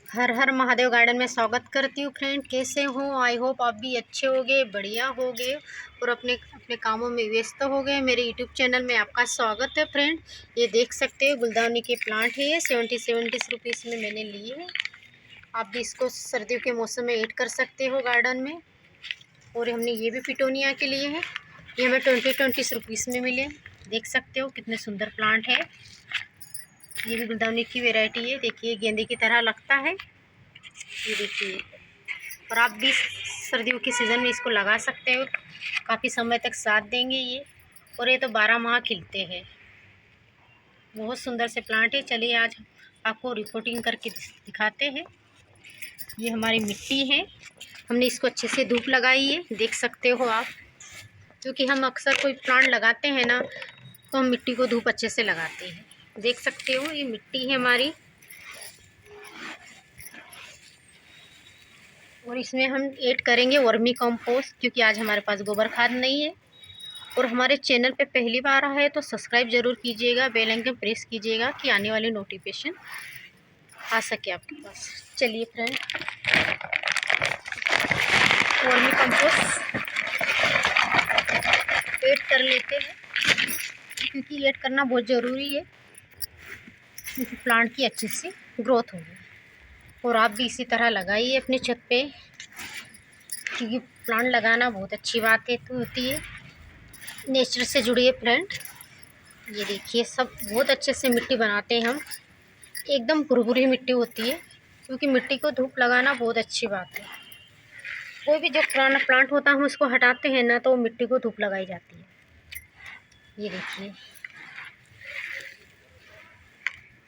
हर हर Mahadev garden में स्वागत करती हूँ फ्रेंड। कैसे हो? आई होप आप भी अच्छे होगे, बढ़िया होगे और अपने अपने कामों में व्यस्त हो गए। मेरे यूट्यूब चैनल में आपका स्वागत है फ्रेंड। ये देख सकते हो गुलदाउनी के प्लांट है, ये 70 रुपीज़ में मैंने लिए हैं। आप भी इसको सर्दियों के मौसम में ऐड कर सकते हो गार्डन में। और हमने ये भी पिटोनिया के लिए हैं, ये हमें 20 रुपीज़ में मिले। देख सकते हो कितने सुंदर प्लांट है। ये भी गुलदाउनी की वैरायटी है। देखिए गेंदे की तरह लगता है, ये देखिए। और आप भी सर्दियों के सीज़न में इसको लगा सकते हो, काफ़ी समय तक साथ देंगे ये। और ये तो 12 माह खिलते हैं। बहुत सुंदर से प्लांट है। चलिए आज आपको रिपोर्टिंग करके दिखाते हैं। ये हमारी मिट्टी है, हमने इसको अच्छे से धूप लगाई है, देख सकते हो आप। क्योंकि हम अक्सर कोई प्लांट लगाते हैं ना, तो हम मिट्टी को धूप अच्छे से लगाते हैं। देख सकते हो ये मिट्टी है हमारी। और इसमें हम ऐड करेंगे वर्मी कंपोस्ट, क्योंकि आज हमारे पास गोबर खाद नहीं है। और हमारे चैनल पे पहली बार आया है तो सब्सक्राइब ज़रूर कीजिएगा, बेल आइकन प्रेस कीजिएगा कि आने वाली नोटिफिकेशन आ सके आपके पास। चलिए फ्रेंड, वर्मी कंपोस्ट ऐड कर लेते हैं, क्योंकि ऐड करना बहुत ज़रूरी है, क्योंकि प्लांट की अच्छे से ग्रोथ होगी। और आप भी इसी तरह लगाइए अपने छत पे, क्योंकि प्लांट लगाना बहुत अच्छी बात है तो होती है। नेचर से जुड़िए फ्रेंड। ये देखिए सब बहुत अच्छे से मिट्टी बनाते हैं हम, एकदम भुरभुरी मिट्टी होती है, क्योंकि मिट्टी को धूप लगाना बहुत अच्छी बात है। कोई भी जो पुराना प्लांट होता है हम उसको हटाते हैं ना, तो मिट्टी को धूप लगाई जाती है। ये देखिए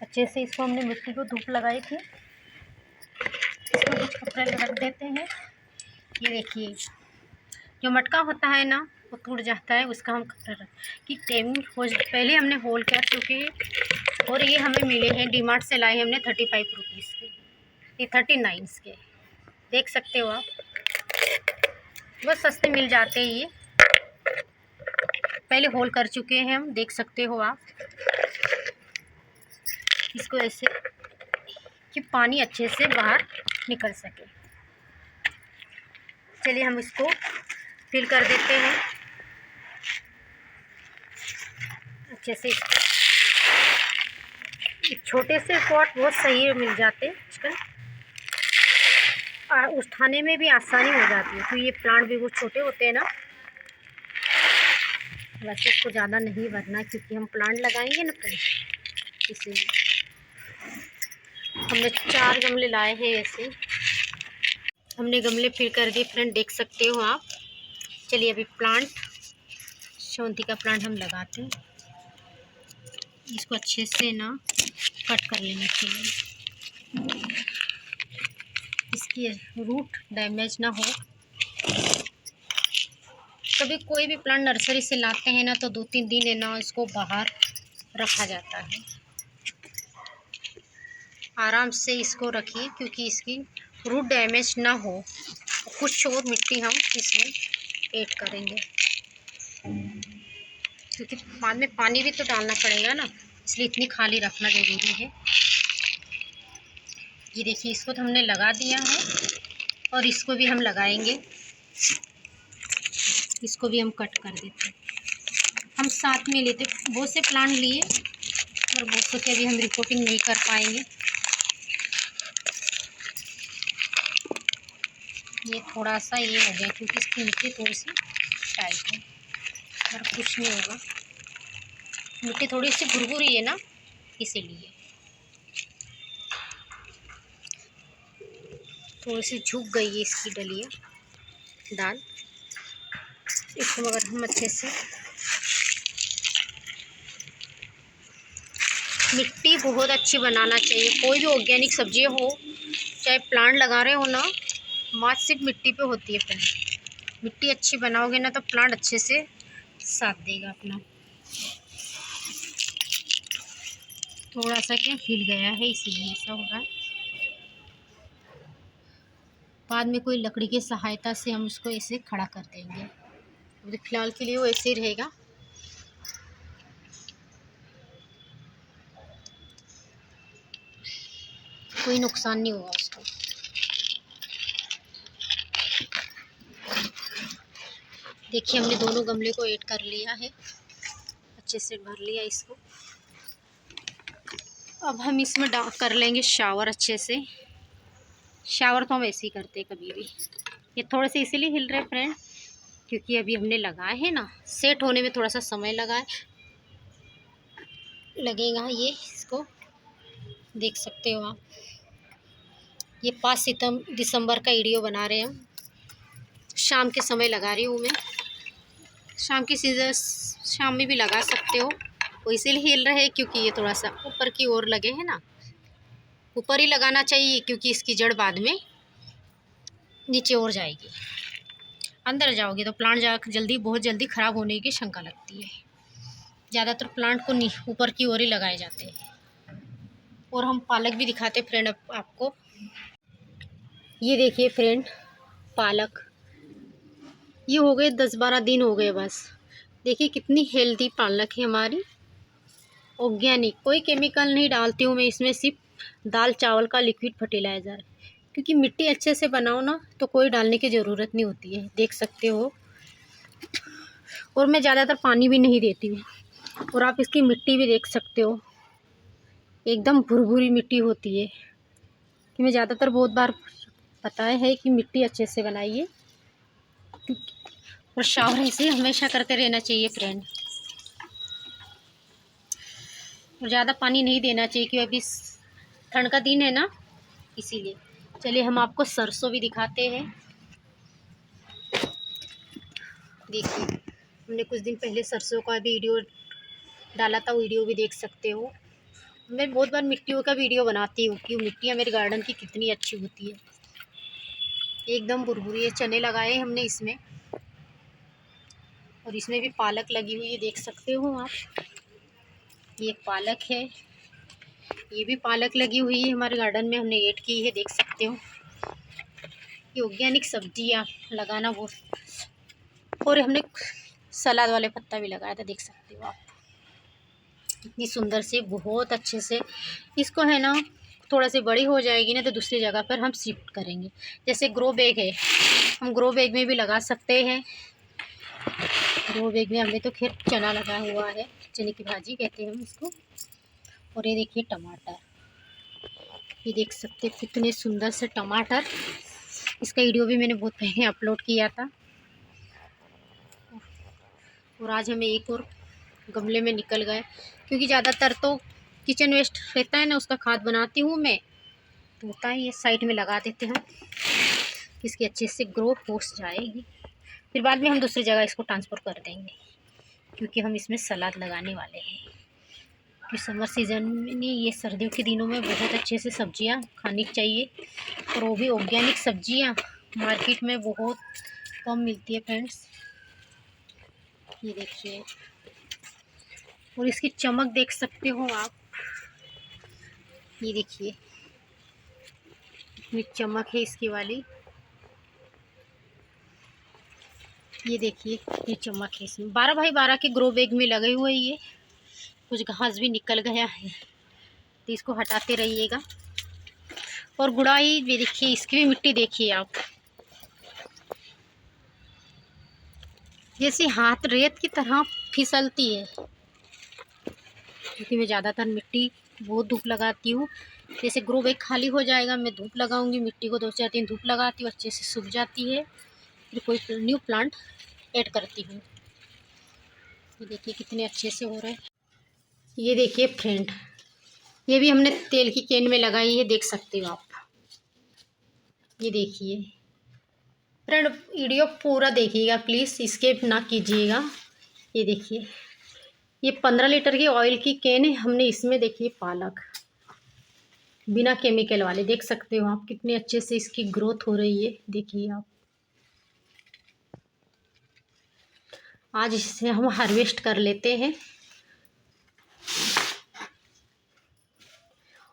अच्छे से इसको हमने मिट्टी को धूप लगाई थी। इसको कुछ कपड़े रख देते हैं। ये देखिए जो मटका होता है ना वो टूट जाता है, उसका हम कपड़ा रख कि टेमिंग हो। पहले हमने होल कर चुके हैं। और ये हमें मिले हैं, डीमार्ट से लाए हमने 35 रुपीज़ के, ये 39 के। देख सकते हो आप, बहुत सस्ते मिल जाते हैं ये। पहले होल कर चुके हैं हम, देख सकते हो आप। इसको ऐसे कि पानी अच्छे से बाहर निकल सके। चलिए हम इसको फिल कर देते हैं अच्छे से। छोटे से पॉट बहुत सही मिल जाते हैं आजकल, उठाने में भी आसानी हो जाती है। तो ये प्लांट भी बहुत छोटे होते हैं ना, वैसे इसको ज़्यादा नहीं भरना, क्योंकि हम प्लांट लगाएंगे ना फ्रेंड, इसीलिए। हमने 4 गमले लाए हैं ऐसे, हमने गमले फिल कर दिए फ्रेंड, देख सकते हो आप। चलिए अभी प्लांट शोंती का प्लांट हम लगाते हैं। इसको अच्छे से ना कट कर लेना चाहिए, इसकी रूट डैमेज ना हो। कभी कोई भी प्लांट नर्सरी से लाते हैं ना, तो 2-3 दिन है ना इसको बाहर रखा जाता है। आराम से इसको रखिए, क्योंकि इसकी रूट डैमेज ना हो। कुछ और मिट्टी हम इसमें ऐड करेंगे, क्योंकि बाद में पानी भी तो डालना पड़ेगा ना, इसलिए इतनी खाली रखना ज़रूरी है। ये देखिए इसको तो हमने लगा दिया है, और इसको भी हम लगाएंगे। इसको भी हम कट कर देते हैं। हम साथ में लेते, बहुत से प्लांट लिए और बहुत से अभी हम रिपोर्टिंग नहीं कर पाएंगे। ये थोड़ा सा ये हो गया, क्योंकि इसकी मिट्टी थोड़ी सी टाइट है, और कुछ नहीं होगा। मिट्टी थोड़ी सी भुरभुरी है ना, इसीलिए थोड़ी सी झुक गई है इसकी डलिया दाल। इसको मगर हम अच्छे से, मिट्टी बहुत अच्छी बनाना चाहिए। कोई भी ऑर्गेनिक सब्जी हो, चाहे प्लांट लगा रहे हो ना, बात सिर्फ मिट्टी पे होती है फ्रेंड। मिट्टी अच्छी बनाओगे ना, तो प्लांट अच्छे से साथ देगा अपना। थोड़ा सा क्या हिल गया है, इसीलिए ऐसा हो रहा है। बाद में कोई लकड़ी की सहायता से हम इसको ऐसे खड़ा कर देंगे। अभी फिलहाल के लिए वो ऐसे ही रहेगा। कोई नुकसान नहीं होगा उसको। देखिए हमने दोनों गमले को ऐड कर लिया है, अच्छे से भर लिया इसको। अब हम इसमें कर लेंगे शावर अच्छे से। शावर तो हम ऐसे ही करते हैं कभी भी। ये थोड़े से इसीलिए हिल रहे फ्रेंड क्योंकि अभी हमने लगाए हैं ना, सेट होने में थोड़ा सा समय लगेगा। ये इसको देख सकते हो आप। ये 5 दिसंबर का वीडियो बना रहे हैं हम। शाम के समय लगा रही हूँ मैं। शाम की सीजन शाम में भी लगा सकते हो। वो इसीलिए हिल रहे हैं क्योंकि ये थोड़ा सा ऊपर की ओर लगे हैं ना। ऊपर ही लगाना चाहिए क्योंकि इसकी जड़ बाद में नीचे और जाएगी। अंदर जाओगे तो प्लांट जल्दी बहुत जल्दी ख़राब होने की शंका लगती है। ज़्यादातर प्लांट को ऊपर की ओर ही लगाए जाते हैं। और हम पालक भी दिखाते फ्रेंड आपको। ये देखिए फ्रेंड, पालक ये हो गए 10-12 दिन हो गए बस। देखिए कितनी हेल्दी पालक है हमारी, ऑर्गेनिक। कोई केमिकल नहीं डालती हूँ मैं इसमें, सिर्फ दाल चावल का लिक्विड फर्टिलाइज़र। क्योंकि मिट्टी अच्छे से बनाओ ना तो कोई डालने की ज़रूरत नहीं होती है, देख सकते हो। और मैं ज़्यादातर पानी भी नहीं देती हूँ। और आप इसकी मिट्टी भी देख सकते हो, एकदम भुरभुरी मिट्टी होती है। कि मैं ज़्यादातर बहुत बार बताया है कि मिट्टी अच्छे से बनाइए। और शावर ऐसे हमेशा करते रहना चाहिए फ्रेंड। और ज़्यादा पानी नहीं देना चाहिए क्योंकि अभी ठंड का दिन है ना, इसीलिए। चलिए हम आपको सरसों भी दिखाते हैं। देखिए हमने कुछ दिन पहले सरसों का भी वीडियो डाला था, वीडियो भी देख सकते हो। मैं बहुत बार मिट्टियों का वीडियो बनाती हूँ कि मिट्टियाँ मेरे गार्डन की कितनी अच्छी होती है, एकदम भुरभुरी है। चने लगाए हमने इसमें, और इसमें भी पालक लगी हुई है, देख सकते हो आप। ये पालक है, ये भी पालक लगी हुई है हमारे गार्डन में, हमने ऐड की है, देख सकते हो। ये ऑर्गेनिक सब्जियाँ लगाना वो। और हमने सलाद वाले पत्ता भी लगाया था, देख सकते हो आप। इतनी सुंदर से, बहुत अच्छे से। इसको है ना थोड़ा सी बड़ी हो जाएगी ना तो दूसरी जगह पर हम शिफ्ट करेंगे। जैसे ग्रो बैग है, हम ग्रो बैग में भी लगा सकते हैं। ग्रो बैग में हमने तो खैर चना लगा हुआ है, चने की भाजी कहते हैं हम इसको। और ये देखिए टमाटर, ये देख सकते हैं कितने सुंदर से टमाटर। इसका वीडियो भी मैंने बहुत पहले अपलोड किया था। और आज हमें एक और गमले में निकल गए क्योंकि ज़्यादातर तो किचन वेस्ट रहता है ना, उसका खाद बनाती हूँ मैं, तो होता है ये साइड में लगा देते हैं, इसकी अच्छे से ग्रो हो जाएगी। फिर बाद में हम दूसरी जगह इसको ट्रांसफ़र कर देंगे क्योंकि हम इसमें सलाद लगाने वाले हैं। कि समर सीज़न में, ये सर्दियों के दिनों में बहुत अच्छे से सब्जियां खानी चाहिए। और वो भी ऑर्गेनिक सब्जियां मार्केट में बहुत कम मिलती है फ्रेंड्स। ये देखिए, और इसकी चमक देख सकते हो आप। ये देखिए कितनी चमक है इसकी वाली। ये देखिए ये चमक है इसमें। 12x12 के ग्रो बैग में लगे हुए ये। कुछ घास भी निकल गया है तो इसको हटाते रहिएगा। और गुड़ाई भी देखिए, इसकी भी मिट्टी देखिए आप, जैसे हाथ रेत की तरह फिसलती है। क्योंकि मैं ज़्यादातर मिट्टी बहुत धूप लगाती हूँ। जैसे ग्रो बैग खाली हो जाएगा मैं धूप लगाऊंगी, मिट्टी को 2-4 दिन धूप लगाती हूँ, अच्छे से सूख जाती है। फिर कोई न्यू प्लांट ऐड करती हूँ। ये देखिए कितने अच्छे से हो रहे हैं। ये देखिए फ्रेंड, ये भी हमने तेल की कैन में लगाई है, देख सकते हो आप। ये देखिए फ्रेंड, वीडियो पूरा देखिएगा प्लीज़, स्किप ना कीजिएगा। ये देखिए ये 15 लीटर की ऑयल की कैन है, हमने इसमें देखिए पालक बिना केमिकल वाले, देख सकते हो आप कितने अच्छे से इसकी ग्रोथ हो रही है। देखिए आप, आज इसे हम हार्वेस्ट कर लेते हैं।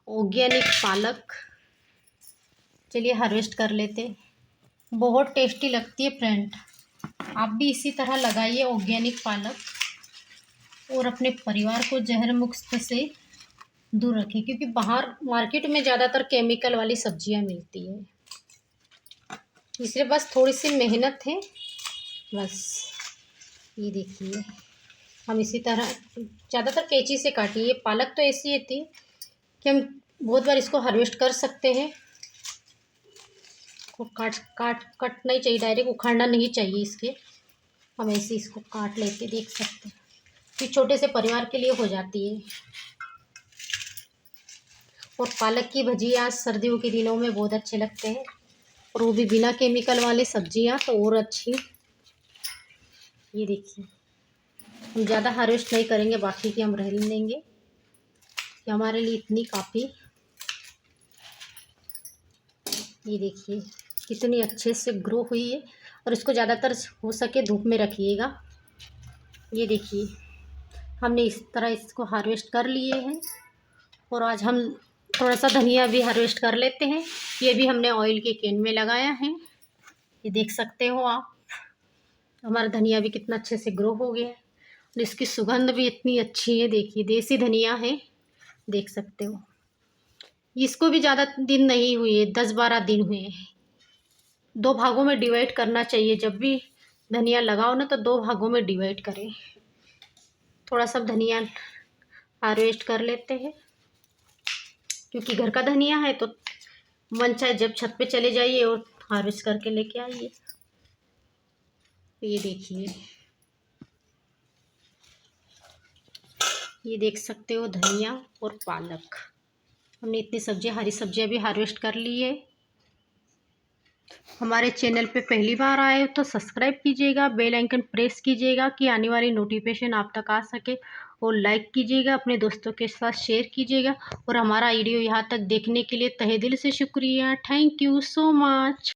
ऑर्गेनिक पालक, चलिए हार्वेस्ट कर लेते। बहुत टेस्टी लगती है फ्रेंड, आप भी इसी तरह लगाइए ऑर्गेनिक पालक और अपने परिवार को जहर मुक्त से दूर रखें, क्योंकि बाहर मार्केट में ज़्यादातर केमिकल वाली सब्जियां मिलती है, इसलिए बस थोड़ी सी मेहनत है बस। ये देखिए, हम इसी तरह ज़्यादातर कैंची से काटिए। पालक तो ऐसी होती है कि हम बहुत बार इसको हार्वेस्ट कर सकते हैं। को कटना ही चाहिए, डायरेक्ट उखाड़ना नहीं चाहिए इसके। हम ऐसे इसको काट लेते, देख सकते हैं। ये छोटे से परिवार के लिए हो जाती है। और पालक की भजिया सर्दियों के दिनों में बहुत अच्छे लगते हैं, और वो भी बिना केमिकल वाले सब्जियां तो और अच्छी। ये देखिए, हम ज़्यादा हार्वेस्ट नहीं करेंगे, बाकी की हम रह लेंगे, कि हमारे लिए इतनी काफ़ी। ये देखिए कितनी अच्छे से ग्रो हुई है, और इसको ज़्यादातर हो सके धूप में रखिएगा। ये देखिए, हमने इस तरह इसको हार्वेस्ट कर लिए हैं। और आज हम थोड़ा सा धनिया भी हार्वेस्ट कर लेते हैं। ये भी हमने ऑयल के कैन में लगाया है, ये देख सकते हो आप। हमारा धनिया भी कितना अच्छे से ग्रो हो गया है, और इसकी सुगंध भी इतनी अच्छी है। देखिए देसी धनिया है, देख सकते हो। इसको भी ज़्यादा दिन नहीं हुए, 10-12 दिन हुए हैं। 2 भागों में डिवाइड करना चाहिए, जब भी धनिया लगाओ ना तो 2 भागों में डिवाइड करें। थोड़ा सा धनिया हार्वेस्ट कर लेते हैं, क्योंकि घर का धनिया है तो मन चाहे जब छत पे चले जाइए और हार्वेस्ट करके लेके आइए। ये देखिए, ये देख सकते हो धनिया और पालक। हमने इतनी सब्जियां, हरी सब्जियां भी हार्वेस्ट कर ली है। हमारे चैनल पे पहली बार आए हो तो सब्सक्राइब कीजिएगा, बेल आइकन प्रेस कीजिएगा कि आने वाली नोटिफिकेशन आप तक आ सके, और लाइक कीजिएगा, अपने दोस्तों के साथ शेयर कीजिएगा। और हमारा वीडियो यहाँ तक देखने के लिए तहे दिल से शुक्रिया। Thank you so much.